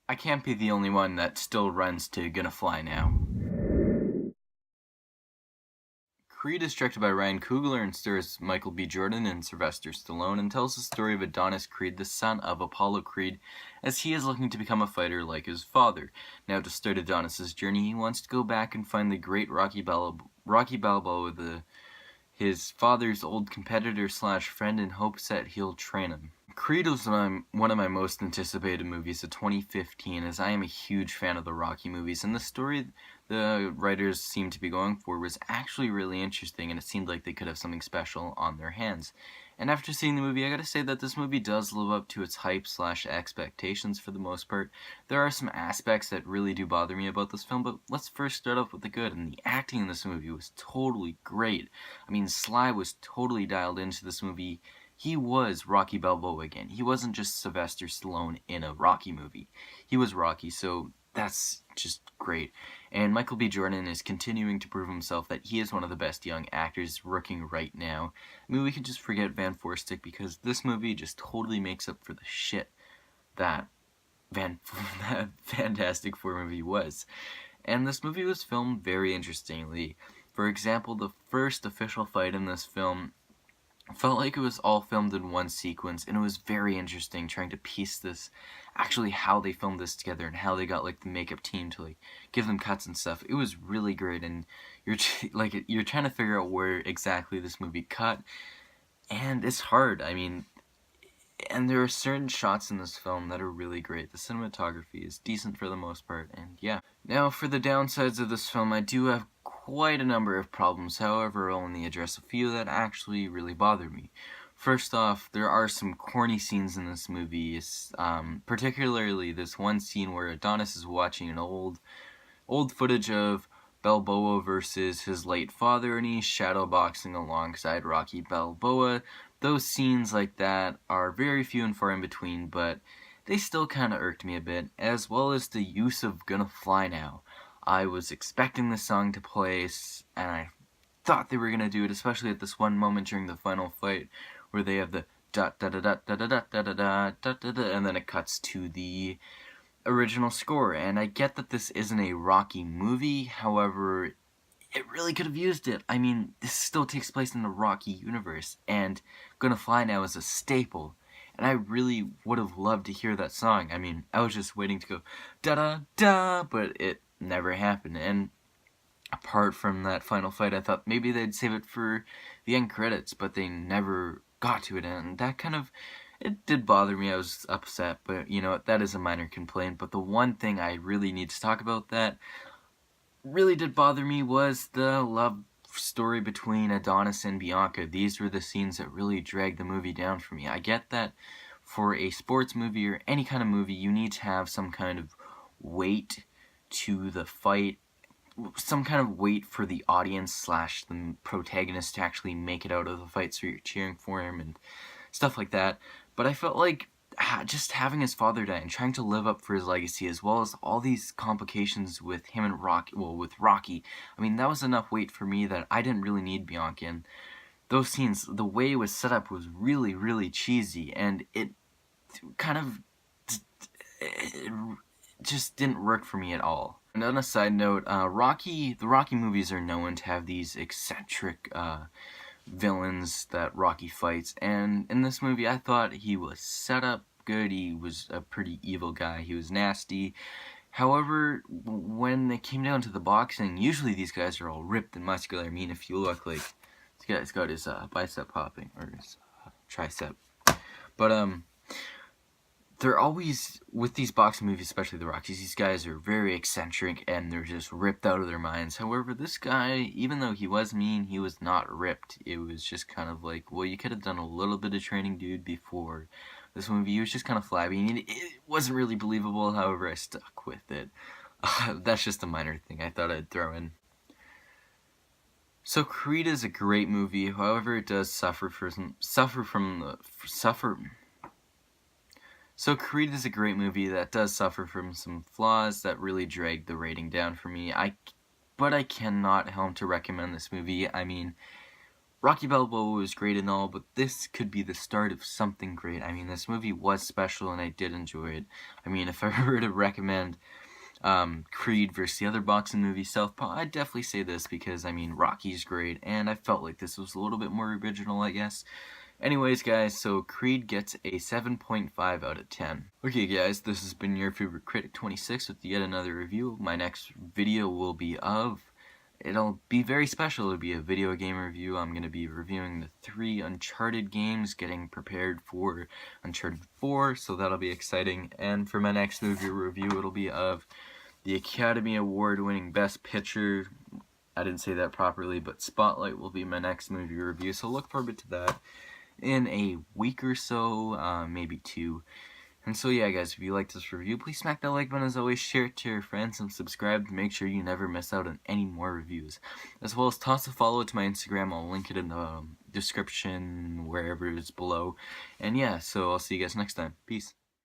I can't be the only one that still runs to Gonna Fly Now. Creed is directed by Ryan Coogler and stars Michael B. Jordan and Sylvester Stallone and tells the story of Adonis Creed, the son of Apollo Creed, as he is looking to become a fighter like his father. Now, to start Adonis's journey, he wants to go back and find the great Rocky Balboa, his father's old competitor slash friend, in hopes that he'll train him. Creed was one of my most anticipated movies of 2015, as I am a huge fan of the Rocky movies, and the story the writers seemed to be going for was actually really interesting, and it seemed like they could have something special on their hands. And after seeing the movie, I gotta say that this movie does live up to its hype slash expectations for the most part. There are some aspects that really do bother me about this film, but let's first start off with the good, and the acting in this movie was totally great. I mean, Sly was totally dialed into this movie. He was Rocky Balboa again. He wasn't just Sylvester Stallone in a Rocky movie. He was Rocky, so that's just great. And Michael B. Jordan is continuing to prove himself that he is one of the best young actors working right now. I mean, we can just forget Van Forstick because this movie just totally makes up for the shit that that Fantastic Four movie was. And this movie was filmed very interestingly. For example, the first official fight in this film felt like it was all filmed in one sequence, and it was very interesting trying to piece this, actually how they filmed this together and how they got like the makeup team to like give them cuts and stuff. It was really great, and you're trying to figure out where exactly this movie cut, and it's hard. I mean, and there are certain shots in this film that are really great. The cinematography is decent for the most part, and yeah. Now, for the downsides of this film, I do have quite a number of problems. However, I'll only address a few that actually really bother me. First off, there are some corny scenes in this movie, particularly this one scene where Adonis is watching an old footage of Balboa versus his late father, and he's shadowboxing alongside Rocky Balboa. Those scenes like that are very few and far in between, but they still kind of irked me a bit, as well as the use of Gonna Fly Now. I was expecting the song to play, and I thought they were gonna do it, especially at this one moment during the final fight, where they have the da da da da da da da da da da da da, and then it cuts to the original score. And I get that this isn't a Rocky movie, however, it really could have used it. I mean, this still takes place in the Rocky universe, and Gonna Fly Now is a staple. And I really would have loved to hear that song. I mean, I was just waiting to go da da da, but it never happened. And apart from that final fight, I thought maybe they'd save it for the end credits, but they never got to it, and that kind of, it did bother me. I was upset, but you know, that is a minor complaint. But the one thing I really need to talk about that really did bother me was the love story between Adonis and Bianca. These were the scenes that really dragged the movie down for me. I get that for a sports movie or any kind of movie, you need to have some kind of weight to the fight, some kind of weight for the audience slash the protagonist to actually make it out of the fight, so you're cheering for him and stuff like that. But I felt like just having his father die and trying to live up for his legacy, as well as all these complications with him and Rocky, with Rocky, I mean, that was enough weight for me that I didn't really need Bianca. And those scenes, the way it was set up was really, really cheesy, and it kind of it just didn't work for me at all. And on a side note, the Rocky movies are known to have these eccentric villains that Rocky fights, and in this movie I thought he was set up good. He was a pretty evil guy. He was nasty. However, when it came down to the boxing, usually these guys are all ripped and muscular. I mean, if you look like this guy's got his bicep popping, or his tricep. But they're always, with these boxing movies, especially the Rockies, these guys are very eccentric and they're just ripped out of their minds. However, this guy, even though he was mean, he was not ripped. It was just kind of like, well, you could have done a little bit of training, dude, before this movie. He was just kind of flabby, and it wasn't really believable. However, I stuck with it. That's just a minor thing I thought I'd throw in. So Creed is a great movie. However, it does suffer from So Creed is a great movie that does suffer from some flaws that really drag the rating down for me. But I cannot help to recommend this movie. I mean, Rocky Balboa was great and all, but this could be the start of something great. I mean, this movie was special and I did enjoy it. I mean, if I were to recommend Creed versus the other boxing movie, Southpaw, I'd definitely say this because, I mean, Rocky's great, and I felt like this was a little bit more original, I guess. Anyways, guys, so Creed gets a 7.5 out of 10. Okay, guys, this has been your favorite critic 26 with yet another review. My next video will be it'll be very special. It'll be a video game review. I'm going to be reviewing the 3 Uncharted games, getting prepared for Uncharted 4, so that'll be exciting. And for my next movie review, it'll be of the Academy Award winning Best Picture. I didn't say that properly, but Spotlight will be my next movie review, so look forward to that in a week or so, maybe 2. And so yeah, guys, if you like this review, please smack that like button as always, share it to your friends, and subscribe to make sure you never miss out on any more reviews. As well as toss a follow to my Instagram. I'll link it in the description, wherever it's below. And yeah, so I'll see you guys next time. Peace.